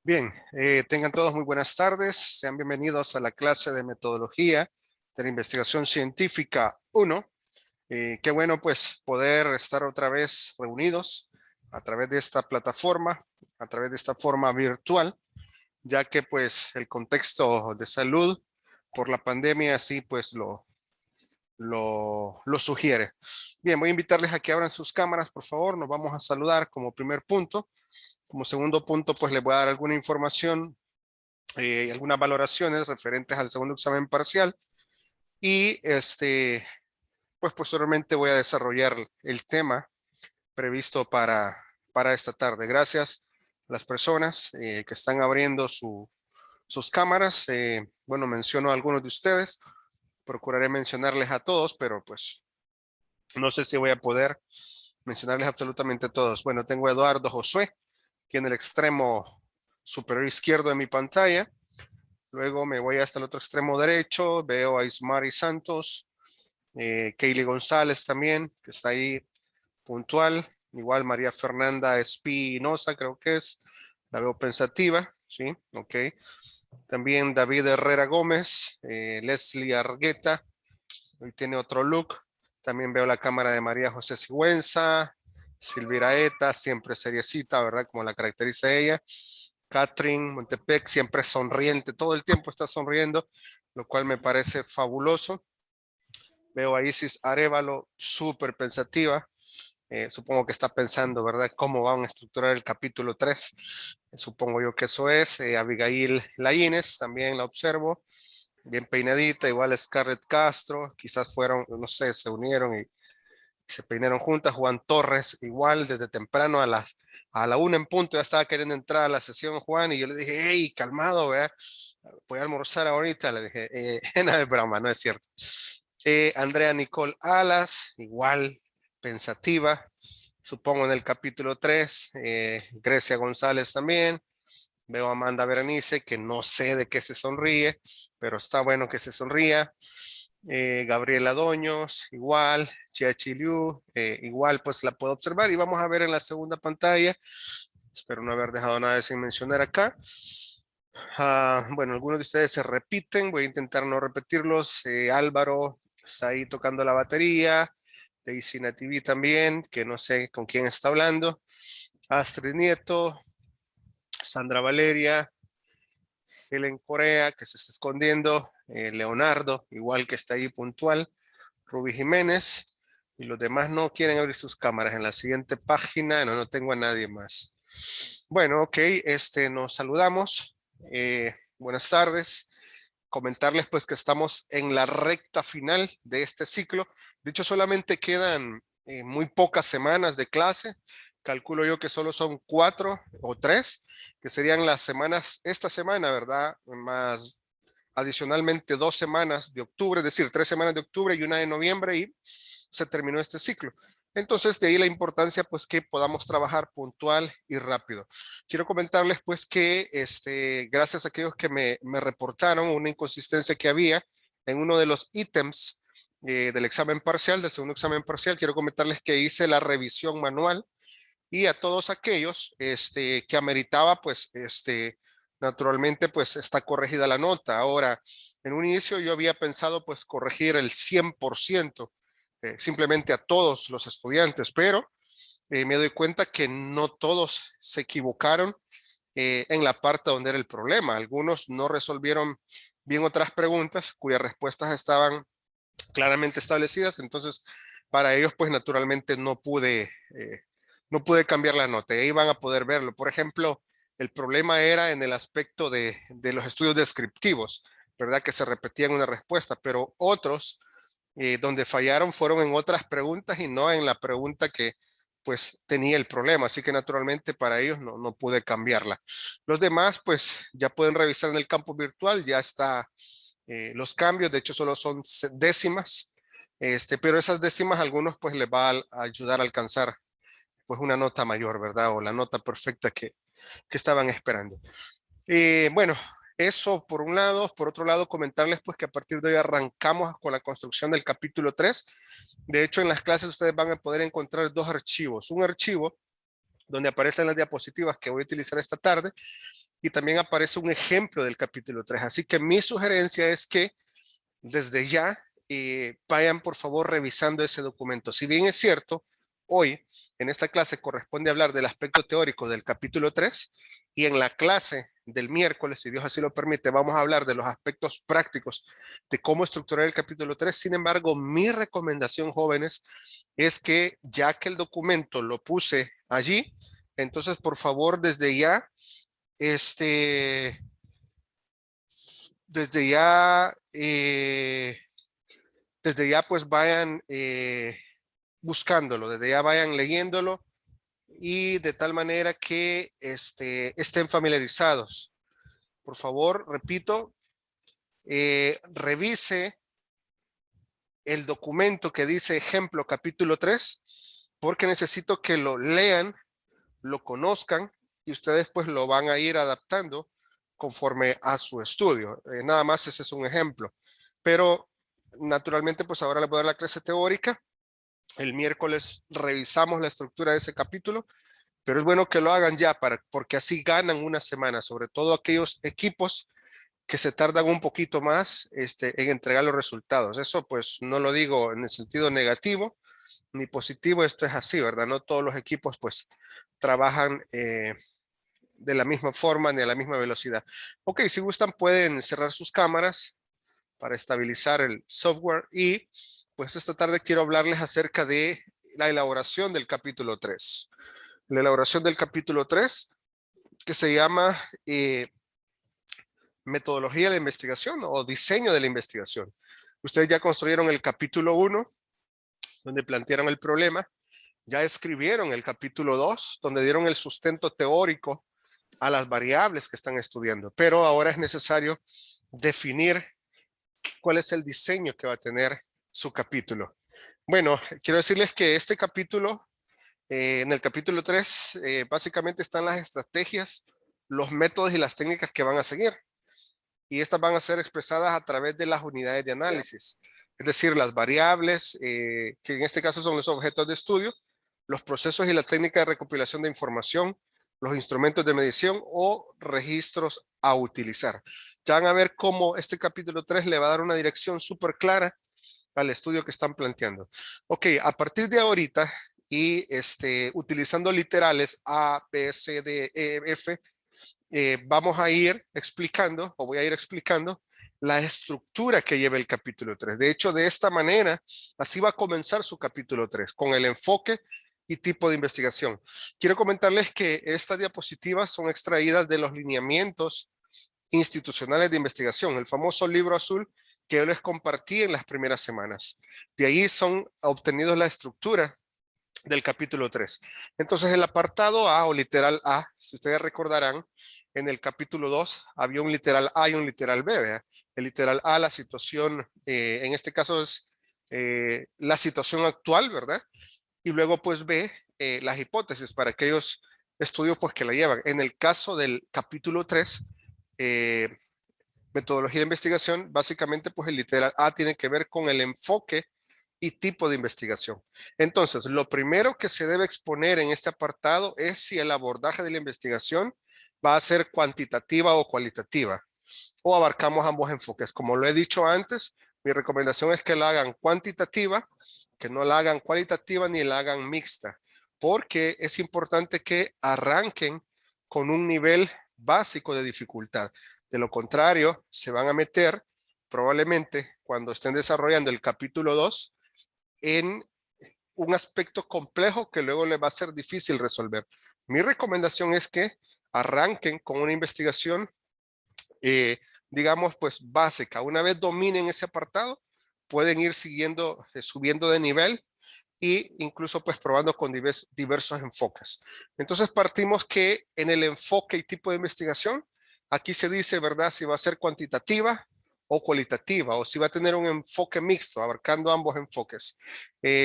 Bien, tengan todos muy buenas tardes. Sean bienvenidos a la clase de metodología de la investigación científica 1. Qué bueno pues poder estar otra vez reunidos a través de esta plataforma, a través de esta forma virtual, ya que pues el contexto de salud por la pandemia así pues lo sugiere. Bien, voy a invitarles a que abran sus cámaras, por favor. Nos vamos a saludar como primer punto. Como segundo punto, pues les voy a dar alguna información, algunas valoraciones referentes al segundo examen parcial y pues posteriormente voy a desarrollar el tema previsto para esta tarde. Gracias a las personas que están abriendo sus cámaras. Bueno, menciono a algunos de ustedes, procuraré mencionarles a todos, pero pues no sé si voy a poder mencionarles absolutamente a todos. Bueno, tengo a Eduardo Josué, aquí en el extremo superior izquierdo de mi pantalla. Luego me voy hasta el otro extremo derecho, veo a Ismari Santos, Kaylee González también, que está ahí puntual. Igual María Fernanda Espinosa, creo que es, la veo pensativa, ¿sí? Ok. También David Herrera Gómez, Leslie Argueta, hoy tiene otro look. También veo la cámara de María José Sigüenza, Silvira Eta, siempre seriecita, ¿verdad? Como la caracteriza ella. Catherine Montepec, siempre sonriente, todo el tiempo está sonriendo, lo cual me parece fabuloso. Veo a Isis Arevalo, súper pensativa. Supongo que está pensando, ¿verdad? ¿Cómo van a estructurar el capítulo 3? Supongo yo que eso es. Abigail Laínez, también la observo. Bien peinadita, igual Scarlett Castro. Quizás fueron, no sé, se unieron y se peinaron juntas. Juan Torres, igual desde temprano a la 1 en punto, ya estaba queriendo entrar a la sesión Juan y yo le dije, hey, calmado, vea, voy a almorzar ahorita, le dije, nada de broma, no es cierto. Andrea Nicole Alas, igual pensativa, supongo en el capítulo 3. Grecia González también. Veo a Amanda Berenice, que no sé de qué se sonríe, pero está bueno que se sonría. Gabriela Doños, igual. Chiachi Liu, igual pues la puedo observar y vamos a ver en la segunda pantalla. Espero no haber dejado nada sin mencionar acá. Bueno, algunos de ustedes se repiten, voy a intentar no repetirlos. Álvaro está ahí tocando la batería. Daisy Nativi también, que no sé con quién está hablando. Astrid Nieto, Sandra Valeria, Helen Corea, que se está escondiendo. Leonardo, igual que está ahí puntual. Ruby Jiménez. Y los demás no quieren abrir sus cámaras. En la siguiente página no tengo a nadie más. Bueno, ok, nos saludamos. Buenas tardes. Comentarles pues que estamos en la recta final de este ciclo. De hecho, solamente quedan muy pocas semanas de clase. Calculo yo que solo son 4 o 3, que serían las semanas, esta semana, ¿verdad? Más adicionalmente 2 semanas de octubre, es decir, 3 semanas de octubre y una de noviembre y se terminó este ciclo. Entonces, de ahí la importancia, pues, que podamos trabajar puntual y rápido. Quiero comentarles, pues, que gracias a aquellos que me reportaron una inconsistencia que había en uno de los ítems del examen parcial, del segundo examen parcial, quiero comentarles que hice la revisión manual y a todos aquellos que ameritaba, pues, naturalmente, pues, está corregida la nota. Ahora, en un inicio yo había pensado, pues, corregir el 100%, simplemente a todos los estudiantes, pero me doy cuenta que no todos se equivocaron en la parte donde era el problema. Algunos no resolvieron bien otras preguntas cuyas respuestas estaban claramente establecidas, entonces para ellos pues naturalmente no pude cambiar la nota y ahí van a poder verlo. Por ejemplo, el problema era en el aspecto de los estudios descriptivos, ¿verdad? Que se repetían una respuesta, pero otros donde fallaron fueron en otras preguntas y no en la pregunta que pues tenía el problema, así que naturalmente para ellos no pude cambiarla. Los demás pues ya pueden revisar en el campo virtual, ya está los cambios, de hecho solo son décimas, pero esas décimas a algunos pues les va a ayudar a alcanzar pues una nota mayor, ¿verdad? O la nota perfecta que estaban esperando. Bueno, eso por un lado. Por otro lado, comentarles pues que a partir de hoy arrancamos con la construcción del capítulo 3. De hecho, en las clases ustedes van a poder encontrar dos archivos. Un archivo donde aparecen las diapositivas que voy a utilizar esta tarde y también aparece un ejemplo del capítulo 3. Así que mi sugerencia es que desde ya vayan por favor revisando ese documento. Si bien es cierto, hoy en esta clase corresponde hablar del aspecto teórico del capítulo 3 y en la clase del miércoles, si Dios así lo permite, vamos a hablar de los aspectos prácticos de cómo estructurar el capítulo 3. Sin embargo, mi recomendación, jóvenes, es que ya que el documento lo puse allí, entonces por favor desde ya, desde ya, desde ya pues vayan buscándolo, desde ya vayan leyéndolo y de tal manera que estén familiarizados. Por favor, repito, revise el documento que dice ejemplo capítulo 3, porque necesito que lo lean, lo conozcan y ustedes pues lo van a ir adaptando conforme a su estudio. Nada más ese es un ejemplo. Pero naturalmente pues ahora les voy a dar la clase teórica. El miércoles revisamos la estructura de ese capítulo, pero es bueno que lo hagan ya porque así ganan una semana, sobre todo aquellos equipos que se tardan un poquito más en entregar los resultados. Eso pues no lo digo en el sentido negativo ni positivo, esto es así, ¿verdad? No todos los equipos pues trabajan de la misma forma ni a la misma velocidad. Ok, si gustan pueden cerrar sus cámaras para estabilizar el software y pues esta tarde quiero hablarles acerca de la elaboración del capítulo 3. La elaboración del capítulo 3 que se llama metodología de investigación o diseño de la investigación. Ustedes ya construyeron el capítulo 1, donde plantearon el problema. Ya escribieron el capítulo 2, donde dieron el sustento teórico a las variables que están estudiando. Pero ahora es necesario definir cuál es el diseño que va a tener su capítulo. Bueno, quiero decirles que este capítulo, en el capítulo 3, básicamente están las estrategias, los métodos y las técnicas que van a seguir. Y estas van a ser expresadas a través de las unidades de análisis, es decir, las variables, que en este caso son los objetos de estudio, los procesos y la técnica de recopilación de información, los instrumentos de medición o registros a utilizar. Ya van a ver cómo este capítulo 3 le va a dar una dirección súper clara al estudio que están planteando. Ok, a partir de ahorita y utilizando literales A, B, C, D, E, F, vamos a ir explicando, o voy a ir explicando, la estructura que lleva el capítulo 3. De hecho, de esta manera, así va a comenzar su capítulo 3, con el enfoque y tipo de investigación. Quiero comentarles que estas diapositivas son extraídas de los lineamientos institucionales de investigación, el famoso libro azul que yo les compartí en las primeras semanas. De ahí son obtenidos la estructura del capítulo 3. Entonces el apartado A o literal A, si ustedes recordarán, en el capítulo 2 había un literal A y un literal B. ¿verdad? El literal A, la situación, en este caso es la situación actual, ¿verdad? Y luego pues B, las hipótesis para aquellos estudios pues que la llevan. En el caso del capítulo 3, metodología de investigación, básicamente pues el literal A tiene que ver con el enfoque y tipo de investigación. Entonces, lo primero que se debe exponer en este apartado es si el abordaje de la investigación va a ser cuantitativa o cualitativa, o abarcamos ambos enfoques. Como lo he dicho antes, mi recomendación es que la hagan cuantitativa, que no la hagan cualitativa ni la hagan mixta, porque es importante que arranquen con un nivel básico de dificultad. De lo contrario, se van a meter probablemente cuando estén desarrollando el capítulo 2 en un aspecto complejo que luego les va a ser difícil resolver. Mi recomendación es que arranquen con una investigación, digamos, pues básica. Una vez dominen ese apartado, pueden ir siguiendo, subiendo de nivel e incluso pues probando con diversos enfoques. Entonces partimos que en el enfoque y tipo de investigación, aquí se dice, ¿verdad? Si va a ser cuantitativa o cualitativa, o si va a tener un enfoque mixto, abarcando ambos enfoques.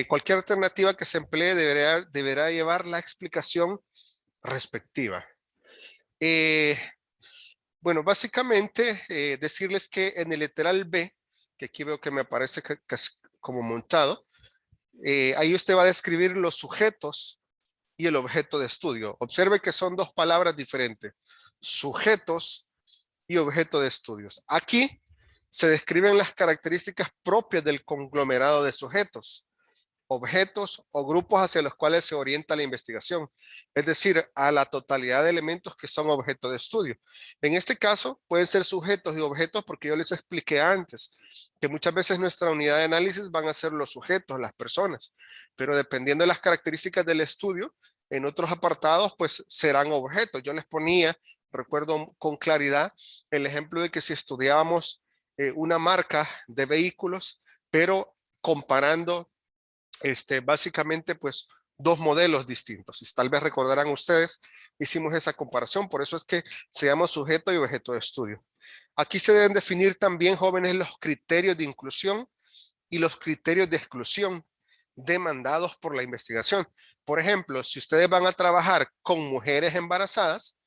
Cualquier alternativa que se emplee deberá llevar la explicación respectiva. Bueno, básicamente decirles que en el literal B, que aquí veo que me aparece que es como montado, ahí usted va a describir los sujetos y el objeto de estudio. Observe que son dos palabras diferentes. sujetos y objeto de estudios. Aquí se describen las características propias del conglomerado de sujetos, objetos o grupos hacia los cuales se orienta la investigación, es decir, a la totalidad de elementos que son objeto de estudio. En este caso, pueden ser sujetos y objetos porque yo les expliqué antes que muchas veces nuestra unidad de análisis van a ser los sujetos, las personas, pero dependiendo de las características del estudio, en otros apartados, pues serán objetos. Yo les ponía, recuerdo con claridad, el ejemplo de que si estudiábamos una marca de vehículos, pero comparando básicamente pues dos modelos distintos. Y tal vez recordarán ustedes, hicimos esa comparación, por eso es que se llama sujeto y objeto de estudio. Aquí se deben definir también, jóvenes, los criterios de inclusión y los criterios de exclusión demandados por la investigación. Por ejemplo, si ustedes van a trabajar con mujeres embarazadas,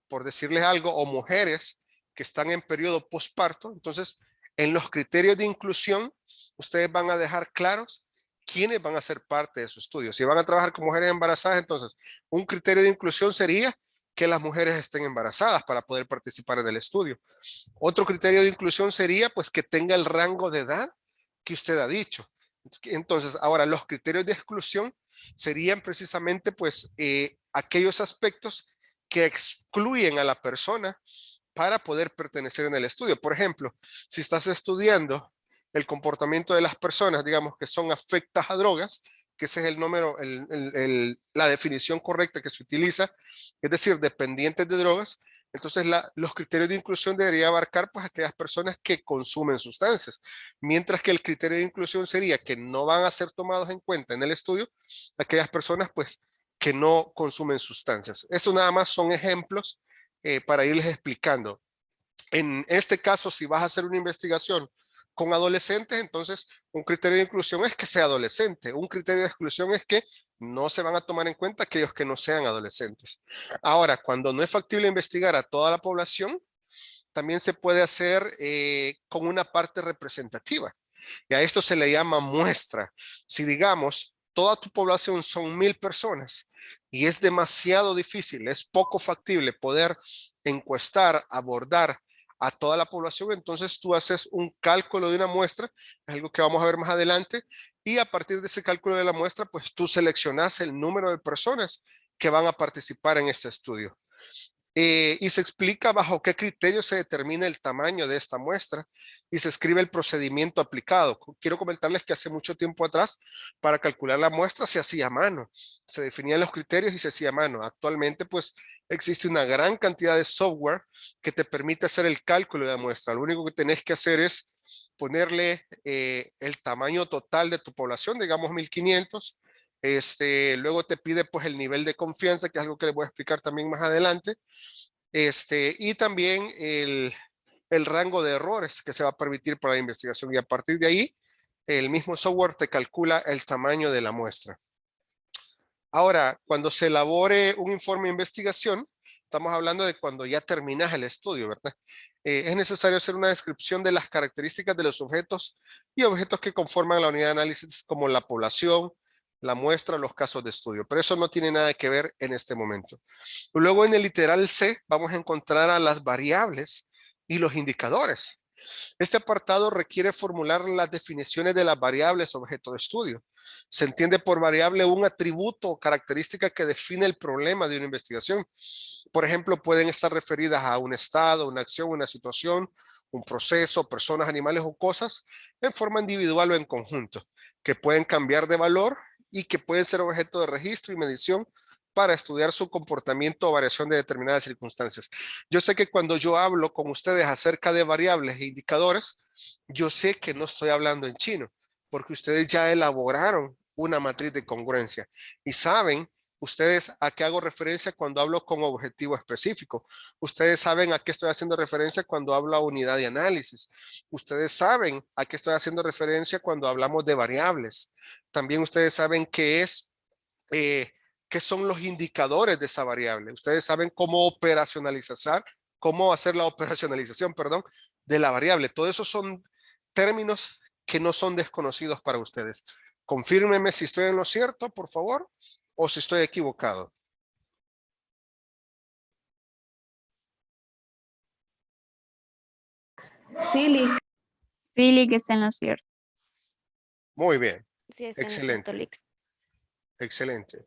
por decirles algo, o mujeres que están en periodo posparto, entonces en los criterios de inclusión, ustedes van a dejar claros quiénes van a ser parte de su estudio. Si van a trabajar con mujeres embarazadas, entonces un criterio de inclusión sería que las mujeres estén embarazadas para poder participar en el estudio. Otro criterio de inclusión sería pues que tenga el rango de edad que usted ha dicho. Entonces, ahora los criterios de exclusión serían precisamente pues aquellos aspectos que excluyen a la persona para poder pertenecer en el estudio. Por ejemplo, si estás estudiando el comportamiento de las personas, digamos que son afectas a drogas, que ese es el número, la definición correcta que se utiliza, es decir, dependientes de drogas. Entonces, los criterios de inclusión debería abarcar pues aquellas personas que consumen sustancias, mientras que el criterio de inclusión sería que no van a ser tomados en cuenta en el estudio aquellas personas pues que no consumen sustancias. Esto nada más son ejemplos para irles explicando. En este caso, si vas a hacer una investigación con adolescentes, entonces un criterio de inclusión es que sea adolescente. Un criterio de exclusión es que no se van a tomar en cuenta aquellos que no sean adolescentes. Ahora, cuando no es factible investigar a toda la población, también se puede hacer con una parte representativa. Y a esto se le llama muestra. Si digamos, toda tu población son 1000 personas y es demasiado difícil, es poco factible poder encuestar, abordar a toda la población, entonces tú haces un cálculo de una muestra, es algo que vamos a ver más adelante, y a partir de ese cálculo de la muestra, pues tú seleccionas el número de personas que van a participar en este estudio. Y se explica bajo qué criterio se determina el tamaño de esta muestra y se escribe el procedimiento aplicado. Quiero comentarles que hace mucho tiempo atrás, para calcular la muestra se hacía a mano, se definían los criterios y se hacía a mano. Actualmente, pues, existe una gran cantidad de software que te permite hacer el cálculo de la muestra. Lo único que tenés que hacer es ponerle el tamaño total de tu población, digamos 1500. Luego te pide pues el nivel de confianza, que es algo que les voy a explicar también más adelante. Y también el rango de errores que se va a permitir para la investigación. Y a partir de ahí, el mismo software te calcula el tamaño de la muestra. Ahora, cuando se elabore un informe de investigación, estamos hablando de cuando ya terminas el estudio, ¿verdad? Es necesario hacer una descripción de las características de los objetos y objetos que conforman la unidad de análisis, como la población, la muestra, los casos de estudio. Pero eso no tiene nada que ver en este momento. Luego en el literal C vamos a encontrar a las variables y los indicadores. Este apartado requiere formular las definiciones de las variables objeto de estudio. Se entiende por variable un atributo o característica que define el problema de una investigación. Por ejemplo, pueden estar referidas a un estado, una acción, una situación, un proceso, personas, animales o cosas en forma individual o en conjunto, que pueden cambiar de valor y que pueden ser objeto de registro y medición para estudiar su comportamiento o variación de determinadas circunstancias. Yo sé que cuando yo hablo con ustedes acerca de variables e indicadores, yo sé que no estoy hablando en chino, porque ustedes ya elaboraron una matriz de congruencia y saben ustedes a qué hago referencia cuando hablo con objetivo específico. Ustedes saben a qué estoy haciendo referencia cuando hablo a unidad de análisis. Ustedes saben a qué estoy haciendo referencia cuando hablamos de variables. También ustedes saben eh, qué son los indicadores de esa variable. Ustedes saben cómo hacer la operacionalización, perdón, de la variable. Todo eso son términos que no son desconocidos para ustedes. Confírmeme si estoy en lo cierto, por favor, o si estoy equivocado. Sí, que está en lo cierto. Muy bien. Sí, está en lo cierto, Excelente. Lick. Excelente.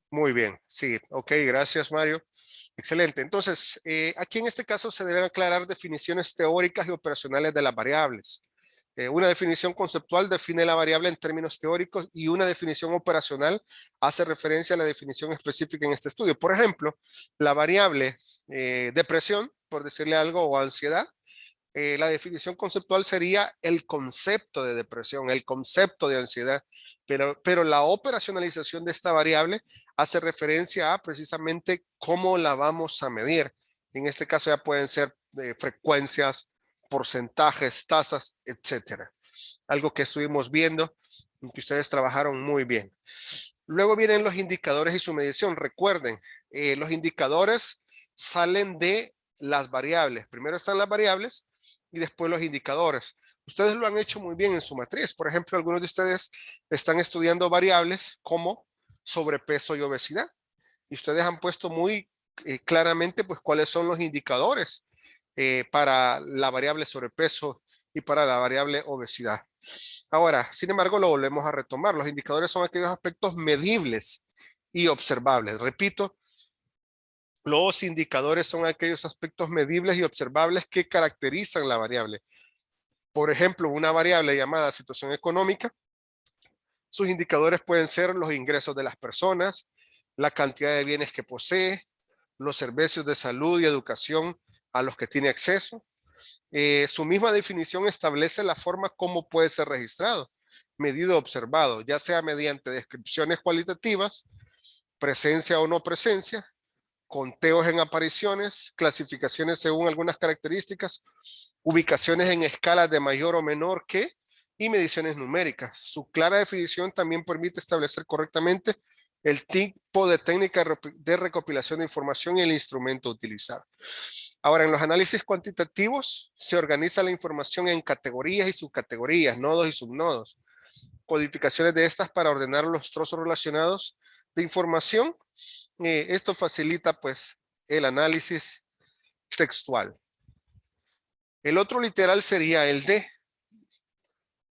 Muy bien. Sí, ok, gracias, Mario. Excelente. Entonces, aquí en este caso se deben aclarar definiciones teóricas y operacionales de las variables. Una definición conceptual define la variable en términos teóricos y una definición operacional hace referencia a la definición específica en este estudio. Por ejemplo, la variable depresión, por decirle algo, o ansiedad, la definición conceptual sería el concepto de depresión, el concepto de ansiedad, pero la operacionalización de esta variable hace referencia a precisamente cómo la vamos a medir. En este caso ya pueden ser frecuencias, porcentajes, tasas, etcétera. Algo que estuvimos viendo y que ustedes trabajaron muy bien. Luego vienen los indicadores y su medición. Recuerden, los indicadores salen de las variables. Primero están las variables y después los indicadores. Ustedes lo han hecho muy bien en su matriz. Por ejemplo, algunos de ustedes están estudiando variables como sobrepeso y obesidad. Y ustedes han puesto muy claramente pues cuáles son los indicadores para la variable sobrepeso y para la variable obesidad. Ahora, sin embargo, lo volvemos a retomar. Los indicadores son aquellos aspectos medibles y observables. Repito, los indicadores son aquellos aspectos medibles y observables que caracterizan la variable. Por ejemplo, una variable llamada situación económica, sus indicadores pueden ser los ingresos de las personas, la cantidad de bienes que posee, los servicios de salud y educación a los que tiene acceso. Su misma definición establece la forma como puede ser registrado, medido o observado, ya sea mediante descripciones cualitativas, presencia o no presencia, conteos en apariciones, clasificaciones según algunas características, ubicaciones en escalas de mayor o menor que y mediciones numéricas. Su clara definición también permite establecer correctamente el tipo de técnica de recopilación de información y el instrumento a utilizar. Ahora, en los análisis cuantitativos se organiza la información en categorías y subcategorías, nodos y subnodos, codificaciones de estas para ordenar los trozos relacionados de información. Esto facilita pues el análisis textual. El otro literal sería el de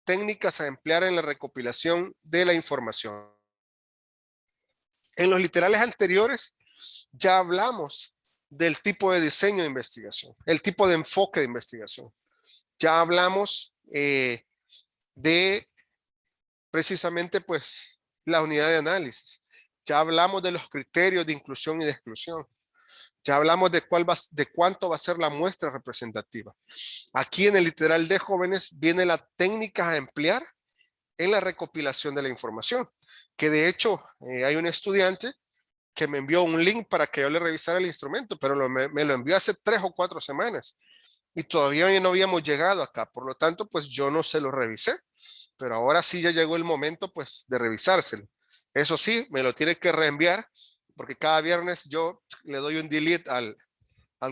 técnicas a emplear en la recopilación de la información. En los literales anteriores ya hablamos del tipo de diseño de investigación, el tipo de enfoque de investigación. Ya hablamos de precisamente pues la unidad de análisis. Ya hablamos de los criterios de inclusión y de exclusión. Ya hablamos de cuánto va a ser la muestra representativa. Aquí en el literal de jóvenes viene la técnica a emplear en la recopilación de la información, que de hecho hay un estudiante que me envió un link para que yo le revisara el instrumento, pero me lo envió hace 3 o 4 semanas y todavía no habíamos llegado acá. Por lo tanto, pues yo no se lo revisé, pero ahora sí ya llegó el momento pues de revisárselo. Eso sí, me lo tiene que reenviar porque cada viernes yo le doy un delete al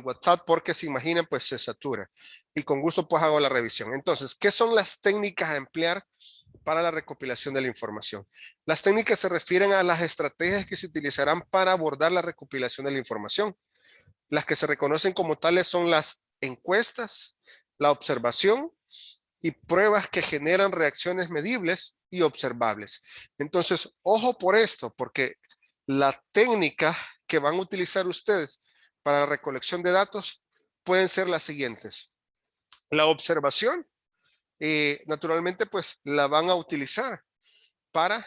WhatsApp porque se imaginan pues se satura y con gusto pues hago la revisión. Entonces, ¿qué son las técnicas a emplear para la recopilación de la información? Las técnicas se refieren a las estrategias que se utilizarán para abordar la recopilación de la información. Las que se reconocen como tales son las encuestas, la observación y pruebas que generan reacciones medibles y observables. Entonces, ojo por esto, porque la técnica que van a utilizar ustedes para la recolección de datos pueden ser las siguientes. La observación, naturalmente, pues la van a utilizar para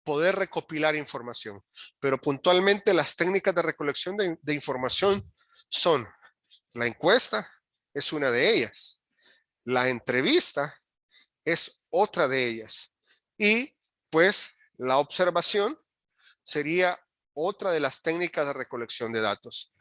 poder recopilar información, pero puntualmente las técnicas de recolección de información son la encuesta, es una de ellas, la entrevista es otra de ellas y pues la observación sería otra de las técnicas de recolección de datos.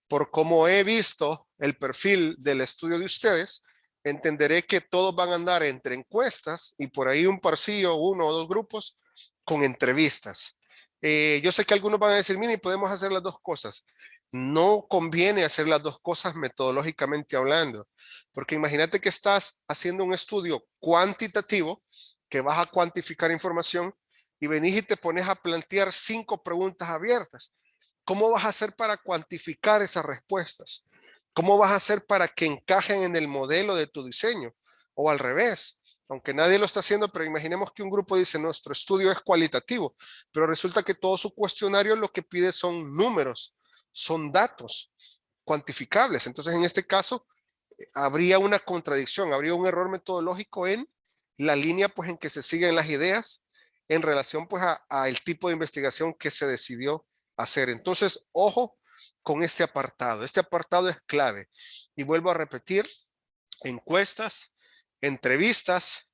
Por como he visto el perfil del estudio de ustedes, entenderé que todos van a andar entre encuestas y por ahí un parcillo, 1 o 2 grupos con entrevistas. Yo sé que algunos van a decir, mire, podemos hacer las dos cosas. No conviene hacer las dos cosas metodológicamente hablando, porque imagínate que estás haciendo un estudio cuantitativo, que vas a cuantificar información y venís y te pones a plantear 5 preguntas abiertas. ¿Cómo vas a hacer para cuantificar esas respuestas? ¿Cómo vas a hacer para que encajen en el modelo de tu diseño? O al revés, aunque nadie lo está haciendo, pero imaginemos que un grupo dice, nuestro estudio es cualitativo, pero resulta que todo su cuestionario lo que pide son números, son datos cuantificables. Entonces, en este caso, habría una contradicción, habría un error metodológico en la línea pues en que se siguen las ideas en relación pues a el tipo de investigación que se decidió hacer. Entonces, ojo con este apartado. Este apartado es clave. Y vuelvo a repetir, encuestas, entrevistas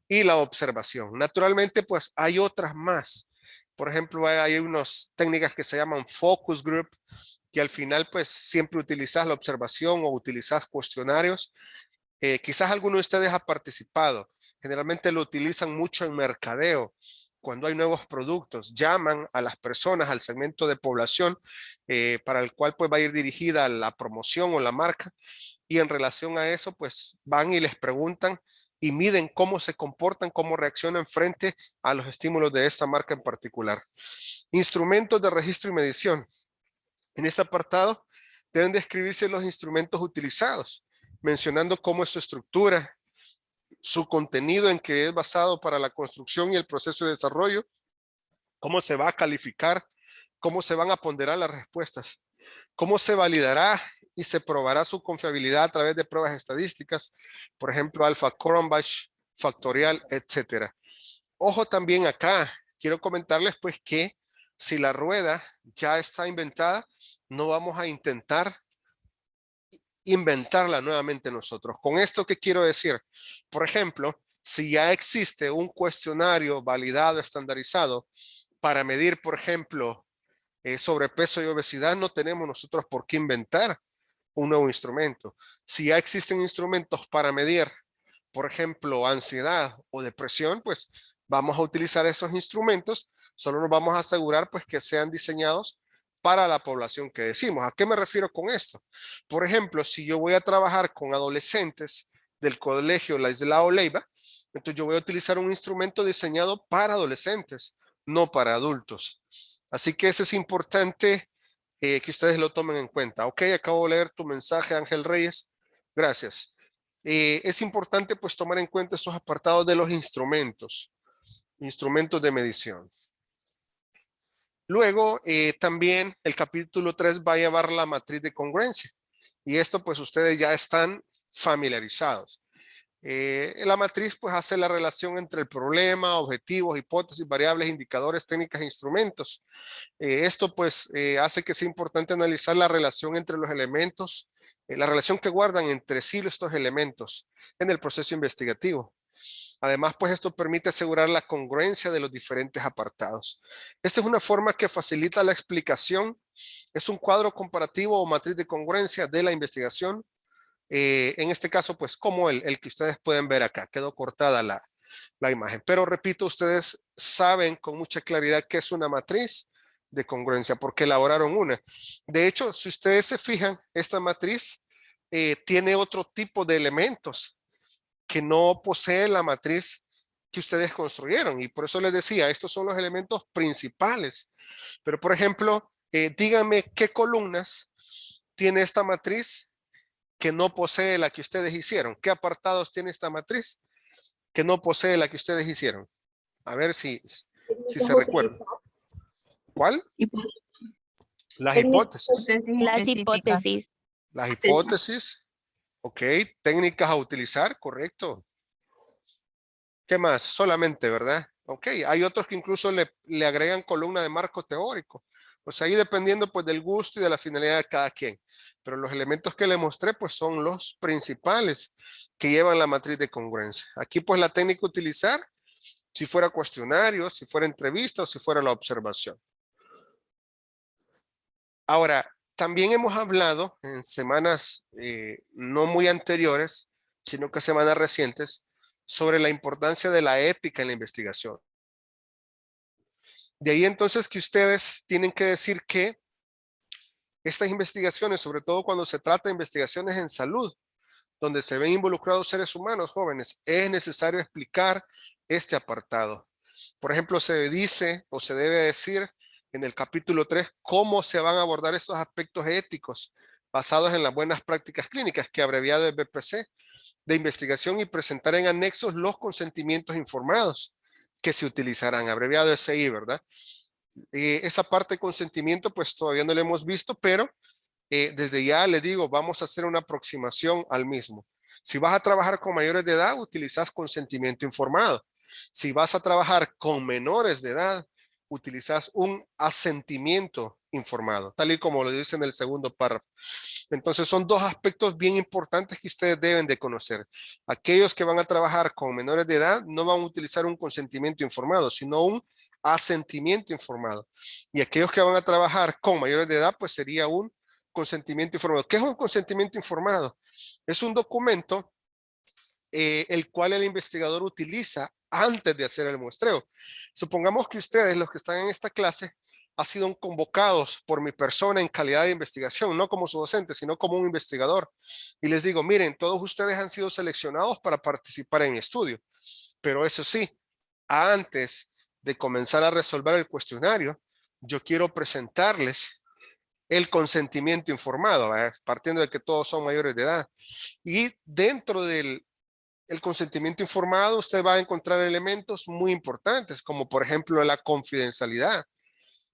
y la observación. Naturalmente, pues hay otras más. Por ejemplo, hay unas técnicas que se llaman focus group, que al final pues siempre utilizas la observación o utilizas cuestionarios. Quizás alguno de ustedes ha participado. Generalmente lo utilizan mucho en mercadeo. Cuando hay nuevos productos, llaman a las personas, al segmento de población para el cual pues va a ir dirigida la promoción o la marca. Y en relación a eso, pues van y les preguntan y miden cómo se comportan, cómo reaccionan frente a los estímulos de esta marca en particular. Instrumentos de registro y medición. En este apartado deben describirse los instrumentos utilizados, mencionando cómo es su estructura, su contenido en que es basado para la construcción y el proceso de desarrollo, cómo se va a calificar, cómo se van a ponderar las respuestas, cómo se validará y se probará su confiabilidad a través de pruebas estadísticas, por ejemplo, alfa Cronbach, factorial, etcétera. Ojo también acá, quiero comentarles pues que si la rueda ya está inventada, no vamos a intentar inventarla nuevamente nosotros. ¿Con esto qué quiero decir? Por ejemplo, si ya existe un cuestionario validado, estandarizado para medir, por ejemplo, sobrepeso y obesidad, no tenemos nosotros por qué inventar un nuevo instrumento. Si ya existen instrumentos para medir, por ejemplo, ansiedad o depresión, pues vamos a utilizar esos instrumentos, solo nos vamos a asegurar pues que sean diseñados para la población que decimos. ¿A qué me refiero con esto? Por ejemplo, si yo voy a trabajar con adolescentes del colegio Laislao Leiva, entonces yo voy a utilizar un instrumento diseñado para adolescentes, no para adultos. Así que eso es importante que ustedes lo tomen en cuenta. Ok, acabo de leer tu mensaje, Ángel Reyes. Gracias. Es importante pues tomar en cuenta esos apartados de los instrumentos de medición. Luego, también el capítulo 3 va a llevar la matriz de congruencia. Y esto pues ustedes ya están familiarizados. La matriz pues hace la relación entre el problema, objetivos, hipótesis, variables, indicadores, técnicas e instrumentos. Esto pues hace que sea importante analizar la relación entre los elementos, la relación que guardan entre sí estos elementos en el proceso investigativo. Además, pues esto permite asegurar la congruencia de los diferentes apartados. Esta es una forma que facilita la explicación. Es un cuadro comparativo o matriz de congruencia de la investigación. En este caso, pues como el que ustedes pueden ver acá. Quedó cortada la imagen. Pero repito, ustedes saben con mucha claridad que es una matriz de congruencia porque elaboraron una. De hecho, si ustedes se fijan, esta matriz tiene otro tipo de elementos que no posee la matriz que ustedes construyeron. Y por eso les decía, estos son los elementos principales. Pero, por ejemplo, díganme qué columnas tiene esta matriz que no posee la que ustedes hicieron. ¿Qué apartados tiene esta matriz que no posee la que ustedes hicieron? A ver si se recuerdan. ¿Cuál? Las hipótesis. Las hipótesis. Las hipótesis. Ok. Técnicas a utilizar, correcto. ¿Qué más? Solamente, ¿verdad? Ok, hay otros que incluso le agregan columna de marco teórico. Pues ahí dependiendo pues del gusto y de la finalidad de cada quien. Pero los elementos que le mostré pues son los principales que llevan la matriz de congruencia. Aquí pues la técnica a utilizar, si fuera cuestionario, si fuera entrevista o si fuera la observación. Ahora, también hemos hablado en semanas no muy anteriores, sino que semanas recientes, sobre la importancia de la ética en la investigación. De ahí entonces que ustedes tienen que decir que estas investigaciones, sobre todo cuando se trata de investigaciones en salud, donde se ven involucrados seres humanos jóvenes, es necesario explicar este apartado. Por ejemplo, se dice o se debe decir en el capítulo 3 cómo se van a abordar estos aspectos éticos basados en las buenas prácticas clínicas, que abreviado es BPC, de investigación, y presentar en anexos los consentimientos informados que se utilizarán, abreviado SI, ¿verdad? Esa parte de consentimiento pues todavía no lo hemos visto, pero desde ya le digo, vamos a hacer una aproximación al mismo. Si vas a trabajar con mayores de edad, utilizas consentimiento informado. Si vas a trabajar con menores de edad, utilizas un asentimiento informado, tal y como lo dice en el segundo párrafo. Entonces son dos aspectos bien importantes que ustedes deben de conocer. Aquellos que van a trabajar con menores de edad no van a utilizar un consentimiento informado, sino un asentimiento informado. Y aquellos que van a trabajar con mayores de edad, pues sería un consentimiento informado. ¿Qué es un consentimiento informado? Es un documento el cual el investigador utiliza antes de hacer el muestreo. Supongamos que ustedes, los que están en esta clase, han sido convocados por mi persona en calidad de investigación, no como su docente, sino como un investigador. Y les digo, miren, todos ustedes han sido seleccionados para participar en mi estudio. Pero eso sí, antes de comenzar a resolver el cuestionario, yo quiero presentarles el consentimiento informado, partiendo de que todos son mayores de edad. Y dentro del consentimiento informado, usted va a encontrar elementos muy importantes, como por ejemplo la confidencialidad.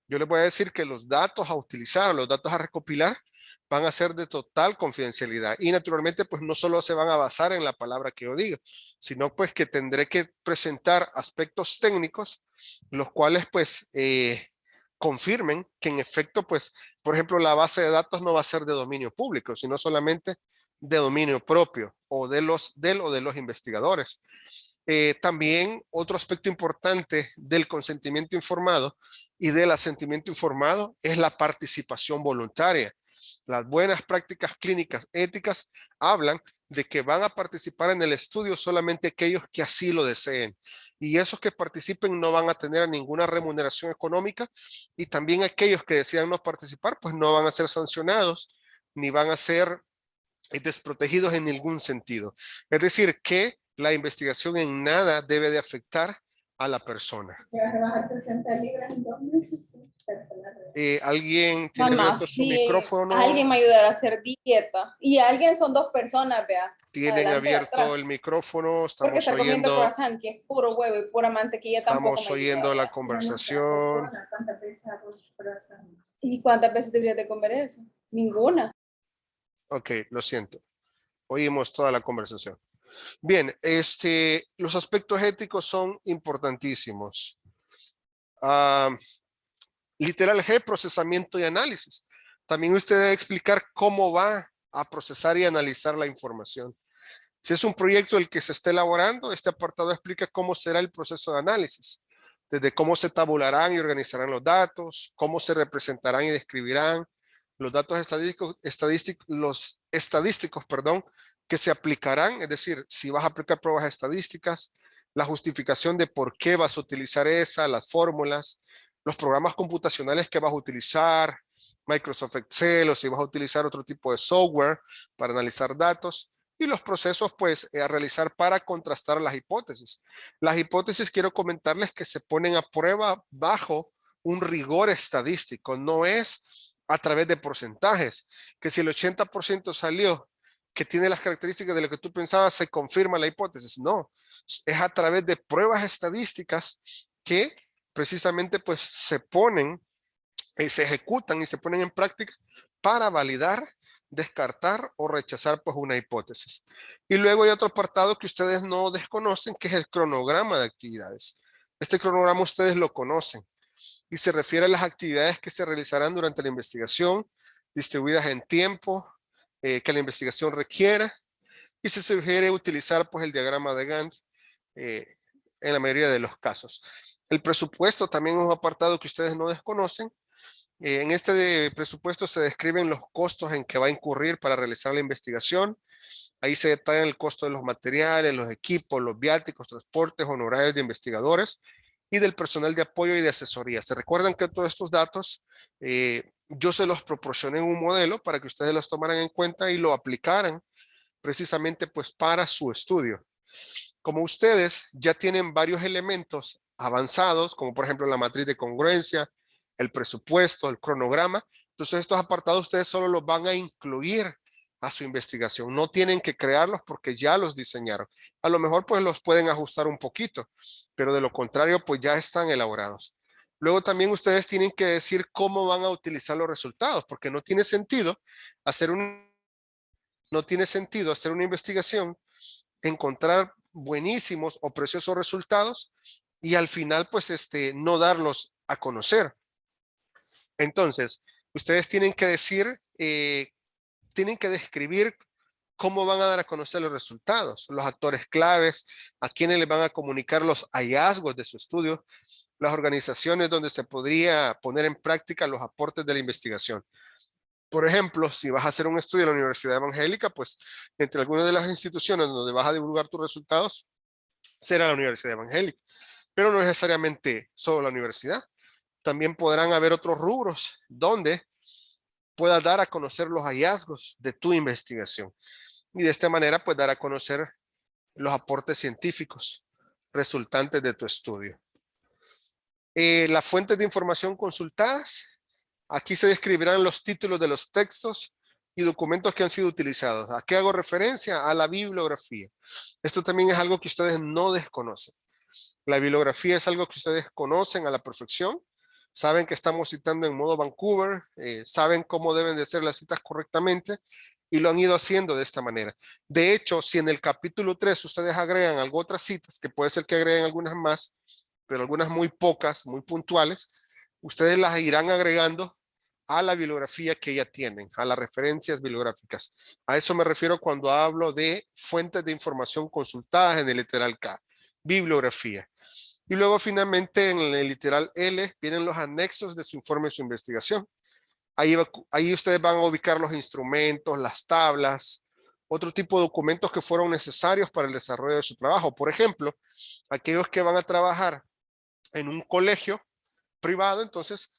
Yo les voy a decir que los datos a utilizar, los datos a recopilar, van a ser de total confidencialidad. Y naturalmente, pues no solo se van a basar en la palabra que yo diga, sino pues que tendré que presentar aspectos técnicos, los cuales pues confirmen que en efecto, pues, por ejemplo, la base de datos no va a ser de dominio público, sino solamente de dominio propio o de los investigadores. También otro aspecto importante del consentimiento informado y del asentimiento informado es la participación voluntaria. Las buenas prácticas clínicas éticas hablan de que van a participar en el estudio solamente aquellos que así lo deseen. Y esos que participen no van a tener ninguna remuneración económica, y también aquellos que decidan no participar, pues no van a ser sancionados ni van a ser desprotegidos en ningún sentido. Es decir, que la investigación en nada debe de afectar a la persona. Rebajar 60 libras en 2 meses. ¿Alguien tiene Mamá, abierto su si micrófono? alguien me ayudara a hacer dieta. Y alguien son 2 personas, vea. Tienen abierto el micrófono, Porque estamos está comiendo oyendo, croissant, que es puro huevo y pura mantequilla, tampoco estamos me ayuda, oyendo la vea. conversación. ¿Y cuántas veces deberías de comer eso? Ninguna. Ok, lo siento. Oímos toda la conversación. Bien, los aspectos éticos son importantísimos. Literal G, procesamiento y análisis. También usted debe explicar cómo va a procesar y analizar la información. Si es un proyecto el que se está elaborando, este apartado explica cómo será el proceso de análisis, desde cómo se tabularán y organizarán los datos, cómo se representarán y describirán los datos estadísticos, que se aplicarán, es decir, si vas a aplicar pruebas estadísticas, la justificación de por qué vas a utilizar las fórmulas, los programas computacionales que vas a utilizar, Microsoft Excel, o si vas a utilizar otro tipo de software para analizar datos, y los procesos pues a realizar para contrastar las hipótesis. Las hipótesis, quiero comentarles que se ponen a prueba bajo un rigor estadístico, no es a través de porcentajes, que si el 80% salió que tiene las características de lo que tú pensabas, se confirma la hipótesis. No, es a través de pruebas estadísticas que precisamente pues se ponen, se ejecutan y se ponen en práctica para validar, descartar o rechazar pues una hipótesis. Y luego hay otro apartado que ustedes no desconocen, que es el cronograma de actividades. Este cronograma ustedes lo conocen y se refiere a las actividades que se realizarán durante la investigación, distribuidas en tiempo que la investigación requiera, y se sugiere utilizar pues el diagrama de Gantt en la mayoría de los casos. El presupuesto también es un apartado que ustedes no desconocen. En este presupuesto se describen los costos en que va a incurrir para realizar la investigación. Ahí se detalla el costo de los materiales, los equipos, los viáticos, transportes, honorarios de investigadores y del personal de apoyo y de asesoría. Se recuerdan que todos estos datos yo se los proporcioné en un modelo para que ustedes los tomaran en cuenta y lo aplicaran precisamente pues para su estudio. Como ustedes ya tienen varios elementos avanzados, como por ejemplo la matriz de congruencia, el presupuesto, el cronograma, Entonces estos apartados ustedes solo los van a incluir a su investigación. No tienen que crearlos porque ya los diseñaron. A lo mejor pues los pueden ajustar un poquito, pero de lo contrario pues ya están elaborados. Luego también ustedes tienen que decir cómo van a utilizar los resultados, porque no tiene sentido hacer una investigación, encontrar buenísimos o preciosos resultados y al final pues no darlos a conocer. Entonces, ustedes tienen que tienen que describir cómo van a dar a conocer los resultados, los actores claves, a quienes les van a comunicar los hallazgos de su estudio, las organizaciones donde se podría poner en práctica los aportes de la investigación. Por ejemplo, si vas a hacer un estudio en la Universidad Evangélica, pues entre algunas de las instituciones donde vas a divulgar tus resultados será la Universidad Evangélica, pero no necesariamente solo la universidad. También podrán haber otros rubros donde puedas dar a conocer los hallazgos de tu investigación y de esta manera pues dar a conocer los aportes científicos resultantes de tu estudio. Las fuentes de información consultadas, aquí se describirán los títulos de los textos y documentos que han sido utilizados. ¿A qué hago referencia? A la bibliografía. Esto también es algo que ustedes no desconocen. La bibliografía es algo que ustedes conocen a la perfección. Saben que estamos citando en modo Vancouver, saben cómo deben de ser las citas correctamente y lo han ido haciendo de esta manera. De hecho, si en el capítulo 3 ustedes agregan algo otras citas, que puede ser que agreguen algunas más, pero algunas muy pocas, muy puntuales, ustedes las irán agregando a la bibliografía que ya tienen, a las referencias bibliográficas. A eso me refiero cuando hablo de fuentes de información consultadas en el literal K, bibliografía. Y luego finalmente en el literal L vienen los anexos de su informe de su investigación. Ahí ustedes van a ubicar los instrumentos, las tablas, otro tipo de documentos que fueron necesarios para el desarrollo de su trabajo. Por ejemplo, aquellos que van a trabajar en un colegio privado, entonces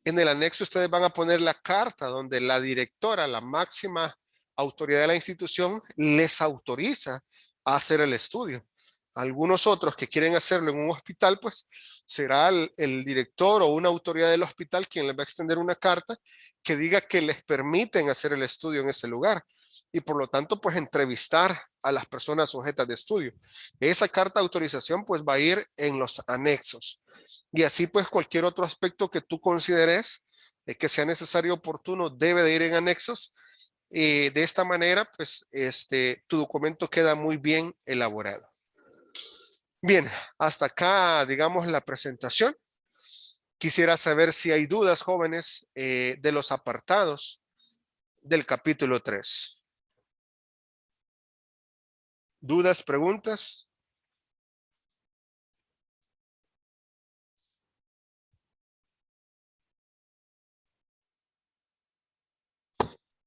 en el anexo ustedes van a poner la carta donde la directora, la máxima autoridad de la institución, les autoriza a hacer el estudio. Algunos otros que quieren hacerlo en un hospital, pues será el director o una autoridad del hospital quien les va a extender una carta que diga que les permiten hacer el estudio en ese lugar y por lo tanto pues entrevistar a las personas sujetas de estudio. Esa carta de autorización pues va a ir en los anexos y así pues cualquier otro aspecto que tú consideres que sea necesario oportuno debe de ir en anexos. De esta manera pues tu documento queda muy bien elaborado. Bien, hasta acá, digamos, la presentación. Quisiera saber si hay dudas, jóvenes, de los apartados del capítulo 3. ¿Dudas, preguntas?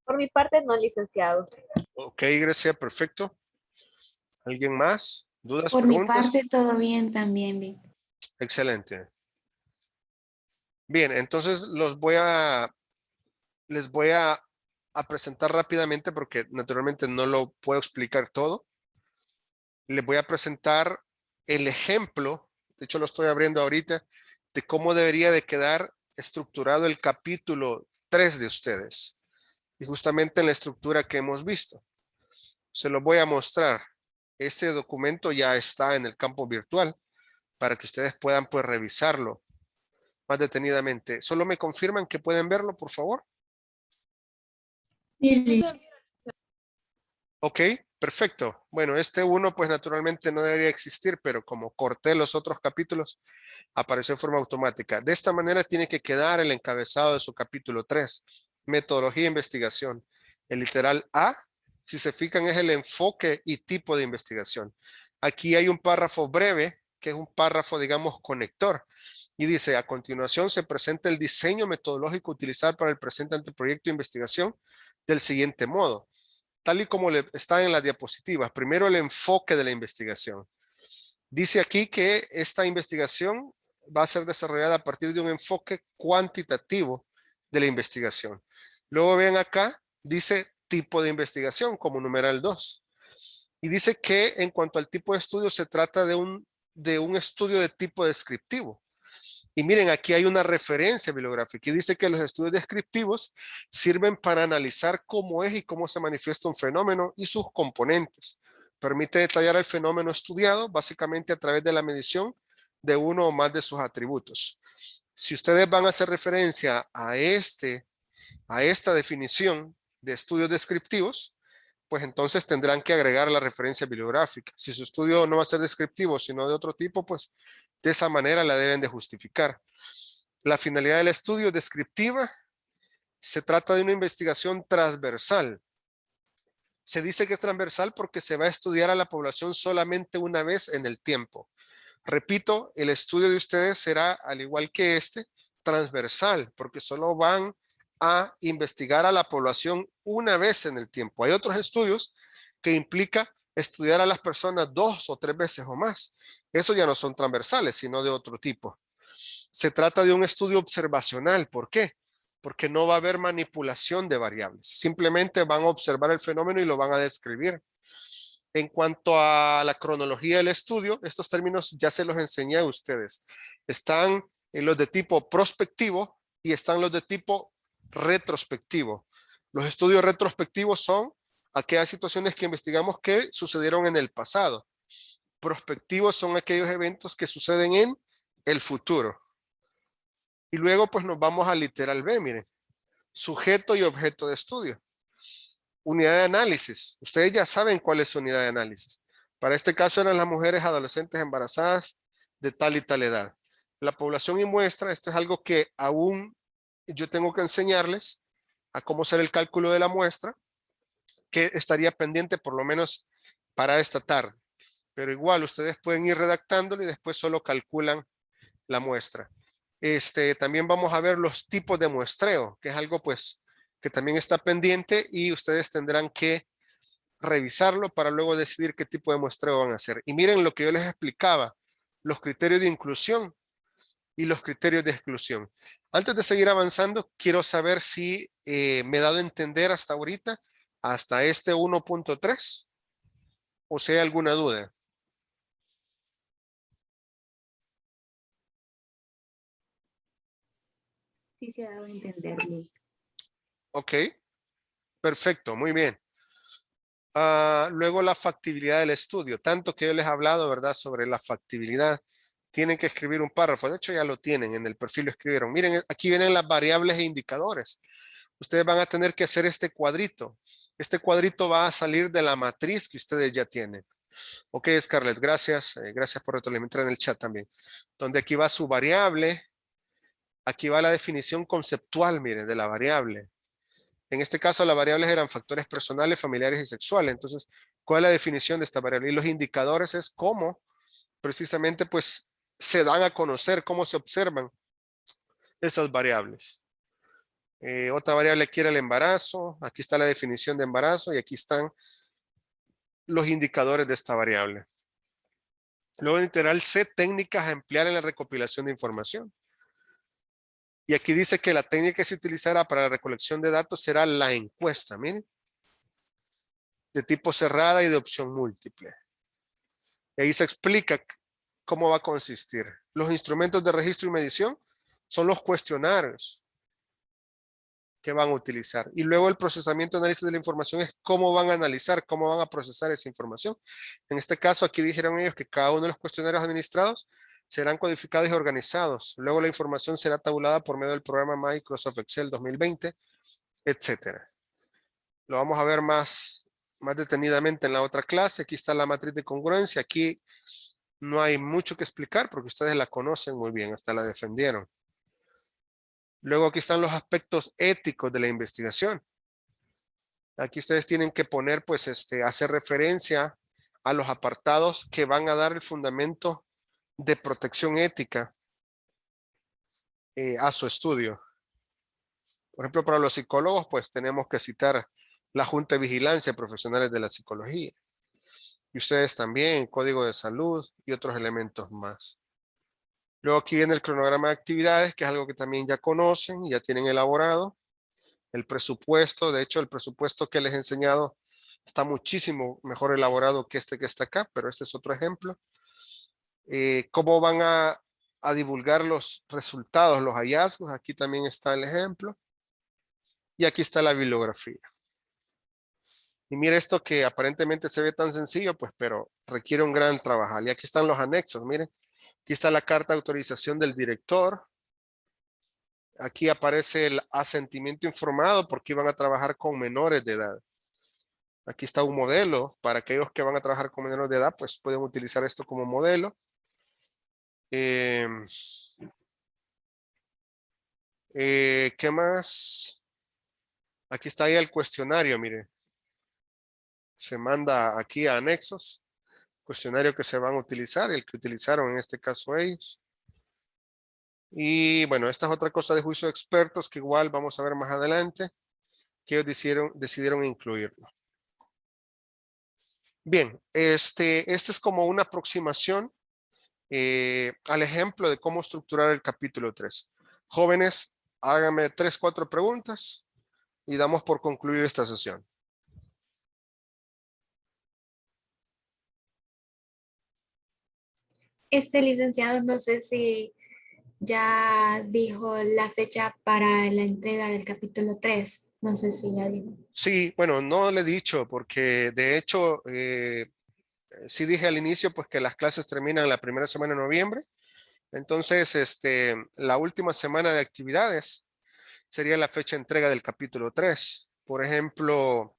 Por mi parte, no, licenciado. Ok, Grecia, perfecto. ¿Alguien más? ¿Dudas, Por mi preguntas? parte, todo bien también, Vic. Excelente. Bien, entonces les voy a presentar rápidamente porque naturalmente no lo puedo explicar todo. Les voy a presentar el ejemplo, de hecho lo estoy abriendo ahorita, de cómo debería de quedar estructurado el capítulo 3 de ustedes. Y justamente en la estructura que hemos visto. Se lo voy a mostrar. Este documento ya está en el campo virtual para que ustedes puedan pues revisarlo más detenidamente. Solo me confirman que pueden verlo, por favor. Sí, Ok, perfecto. Bueno, este uno pues naturalmente no debería existir, pero como corté los otros capítulos, apareció de forma automática. De esta manera tiene que quedar el encabezado de su capítulo 3, metodología e investigación. El literal A, si se fijan, es el enfoque y tipo de investigación. Aquí hay un párrafo breve, que es un párrafo, digamos, conector. Y dice, a continuación se presenta el diseño metodológico utilizado para el presente anteproyecto de investigación del siguiente modo. Tal y como está en las diapositivas. Primero, el enfoque de la investigación. Dice aquí que esta investigación va a ser desarrollada a partir de un enfoque cuantitativo de la investigación. Luego ven acá, dice tipo de investigación como numeral 2. Y dice que en cuanto al tipo de estudio se trata de un estudio de tipo descriptivo. Y miren, aquí hay una referencia bibliográfica y dice que los estudios descriptivos sirven para analizar cómo es y cómo se manifiesta un fenómeno y sus componentes. Permite detallar el fenómeno estudiado básicamente a través de la medición de uno o más de sus atributos. Si ustedes van a hacer referencia a esta definición de estudios descriptivos, pues entonces tendrán que agregar la referencia bibliográfica. Si su estudio no va a ser descriptivo, sino de otro tipo, pues de esa manera la deben de justificar. La finalidad del estudio descriptiva se trata de una investigación transversal. Se dice que es transversal porque se va a estudiar a la población solamente una vez en el tiempo. Repito, el estudio de ustedes será, al igual que este, transversal, porque solo van a investigar a la población una vez en el tiempo. Hay otros estudios que implica estudiar a las personas 2 o 3 veces o más. Esos ya no son transversales, sino de otro tipo. Se trata de un estudio observacional. ¿Por qué? Porque no va a haber manipulación de variables. Simplemente van a observar el fenómeno y lo van a describir. En cuanto a la cronología del estudio, estos términos ya se los enseñé a ustedes. Están en los de tipo prospectivo y están los de tipo retrospectivo. Los estudios retrospectivos son aquellas situaciones que investigamos que sucedieron en el pasado. Prospectivos son aquellos eventos que suceden en el futuro. Y luego pues nos vamos al literal B, miren. Sujeto y objeto de estudio. Unidad de análisis. Ustedes ya saben cuál es su unidad de análisis. Para este caso eran las mujeres adolescentes embarazadas de tal y tal edad. La población y muestra, esto es algo que aún yo tengo que enseñarles a cómo hacer el cálculo de la muestra, que estaría pendiente por lo menos para esta tarde. Pero igual ustedes pueden ir redactándolo y después solo calculan la muestra. También vamos a ver los tipos de muestreo, que es algo pues que también está pendiente y ustedes tendrán que revisarlo para luego decidir qué tipo de muestreo van a hacer. Y miren lo que yo les explicaba, los criterios de inclusión y los criterios de exclusión. Antes de seguir avanzando, quiero saber si me he dado a entender hasta ahorita, hasta este 1.3, o si hay alguna duda. Sí se ha dado a entender, Lick. Ok, perfecto, muy bien. Luego la factibilidad del estudio, tanto que yo les he hablado, ¿verdad? Sobre la factibilidad. Tienen que escribir un párrafo, de hecho ya lo tienen, en el perfil lo escribieron. Miren, aquí vienen las variables e indicadores. Ustedes van a tener que hacer este cuadrito. Este cuadrito va a salir de la matriz que ustedes ya tienen. Ok, Scarlett, gracias. Gracias por retroalimentar en el chat también. Donde aquí va su variable. Aquí va la definición conceptual, miren, de la variable. En este caso, las variables eran factores personales, familiares y sexuales. Entonces, ¿cuál es la definición de esta variable? Y los indicadores es cómo precisamente pues se dan a conocer, cómo se observan esas variables. Otra variable aquí era el embarazo. Aquí está la definición de embarazo y aquí están los indicadores de esta variable. Luego, literal C, técnicas a emplear en la recopilación de información. Y aquí dice que la técnica que se utilizará para la recolección de datos será la encuesta, miren. De tipo cerrada y de opción múltiple. Y ahí se explica cómo va a consistir. Los instrumentos de registro y medición son los cuestionarios que van a utilizar. Y luego el procesamiento y análisis de la información es cómo van a analizar, cómo van a procesar esa información. En este caso, aquí dijeron ellos que cada uno de los cuestionarios administrados serán codificados y organizados. Luego la información será tabulada por medio del programa Microsoft Excel 2020, etcétera. Lo vamos a ver más detenidamente en la otra clase. Aquí está la matriz de congruencia. Aquí no hay mucho que explicar porque ustedes la conocen muy bien, hasta la defendieron. Luego aquí están los aspectos éticos de la investigación. Aquí ustedes tienen que poner, pues, hacer referencia a los apartados que van a dar el fundamento de protección ética a su estudio. Por ejemplo, para los psicólogos, pues tenemos que citar la Junta de Vigilancia de Profesionales de la Psicología. Y ustedes también, Código de Salud y otros elementos más. Luego aquí viene el cronograma de actividades, que es algo que también ya conocen y ya tienen elaborado. El presupuesto, de hecho, el presupuesto que les he enseñado está muchísimo mejor elaborado que este que está acá, pero este es otro ejemplo. ¿Cómo van a a divulgar los resultados, los hallazgos. Aquí también está el ejemplo. Y aquí está la bibliografía. Y mire esto que aparentemente se ve tan sencillo, pues, pero requiere un gran trabajo. Y aquí están los anexos, miren. Aquí está la carta de autorización del director. Aquí aparece el asentimiento informado porque iban a trabajar con menores de edad. Aquí está un modelo para aquellos que van a trabajar con menores de edad, pues pueden utilizar esto como modelo. ¿Qué más? Aquí está ya el cuestionario, mire. Se manda aquí a anexos. Cuestionario que se van a utilizar, el que utilizaron en este caso ellos. Y bueno, esta es otra cosa de juicio de expertos que igual vamos a ver más adelante, que ellos decidieron incluirlo. Bien, este es como una aproximación al ejemplo de cómo estructurar el capítulo 3. Jóvenes, háganme 3, 4 preguntas y damos por concluida esta sesión. Licenciado, no sé si ya dijo la fecha para la entrega del capítulo 3. No sé si ya dijo. Sí, bueno, no le he dicho porque de hecho sí dije al inicio pues que las clases terminan la primera semana de noviembre. Entonces, la última semana de actividades sería la fecha de entrega del capítulo 3. Por ejemplo,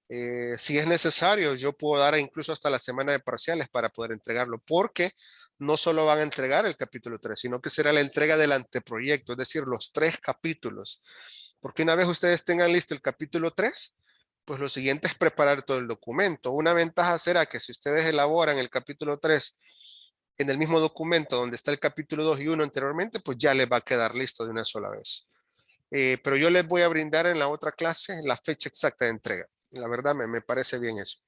si es necesario, yo puedo dar incluso hasta la semana de parciales para poder entregarlo, porque no solo van a entregar el capítulo 3, sino que será la entrega del anteproyecto, es decir, los 3 capítulos. Porque una vez ustedes tengan listo el capítulo 3, pues lo siguiente es preparar todo el documento. Una ventaja será que si ustedes elaboran el capítulo 3 en el mismo documento donde está el capítulo 2 y 1 anteriormente, pues ya les va a quedar listo de una sola vez. Pero yo les voy a brindar en la otra clase la fecha exacta de entrega. La verdad me parece bien eso,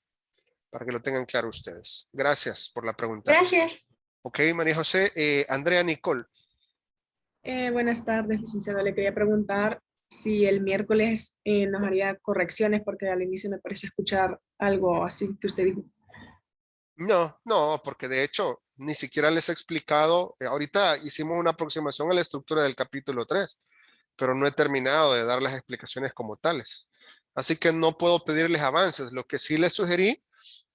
para que lo tengan claro ustedes. Gracias por la pregunta. Gracias. Ok, María José. Andrea Nicole. Buenas tardes, licenciado. Le quería preguntar si el miércoles nos haría correcciones, porque al inicio me pareció escuchar algo así que usted dijo. No, porque de hecho ni siquiera les he explicado. Ahorita hicimos una aproximación a la estructura del capítulo 3, pero no he terminado de dar las explicaciones como tales. Así que no puedo pedirles avances. Lo que sí les sugerí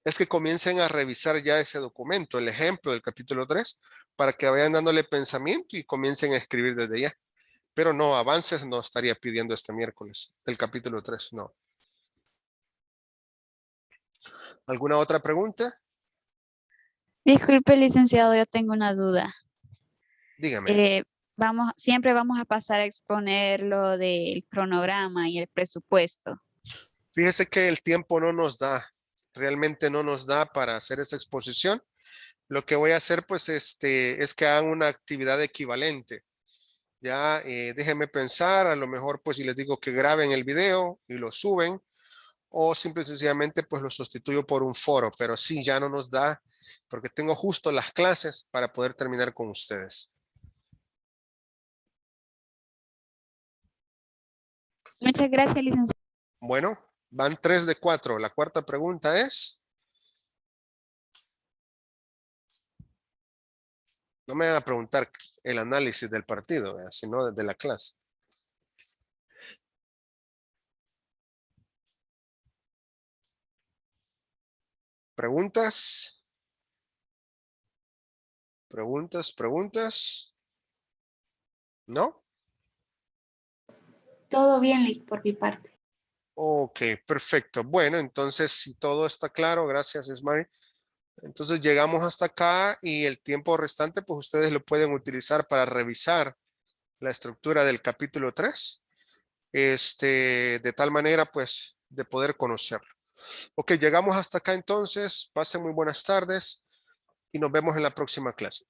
es que comiencen a revisar ya ese documento, el ejemplo del capítulo 3, para que vayan dándole pensamiento y comiencen a escribir desde ya. Pero no, avances no estaría pidiendo este miércoles del capítulo 3, no. ¿Alguna otra pregunta? Disculpe, licenciado, yo tengo una duda. Dígame. Siempre vamos a pasar a exponer lo del cronograma y el presupuesto. Fíjese que el tiempo no nos da, realmente no nos da para hacer esa exposición. Lo que voy a hacer pues es que hagan una actividad equivalente. Ya déjenme pensar, a lo mejor pues si les digo que graben el video y lo suben, o simple y sencillamente pues lo sustituyo por un foro, pero sí ya no nos da porque tengo justo las clases para poder terminar con ustedes. Muchas gracias, licenciado. Bueno, van 3 de 4. La cuarta pregunta es. No me van a preguntar el análisis del partido, sino desde la clase. ¿Preguntas? ¿Preguntas? ¿No? Todo bien, Lick, por mi parte. Ok, perfecto. Bueno, entonces si todo está claro, gracias, Ismael. Entonces llegamos hasta acá y el tiempo restante, pues ustedes lo pueden utilizar para revisar la estructura del capítulo 3, de tal manera, pues, de poder conocerlo. Ok, llegamos hasta acá entonces. Pasen muy buenas tardes y nos vemos en la próxima clase.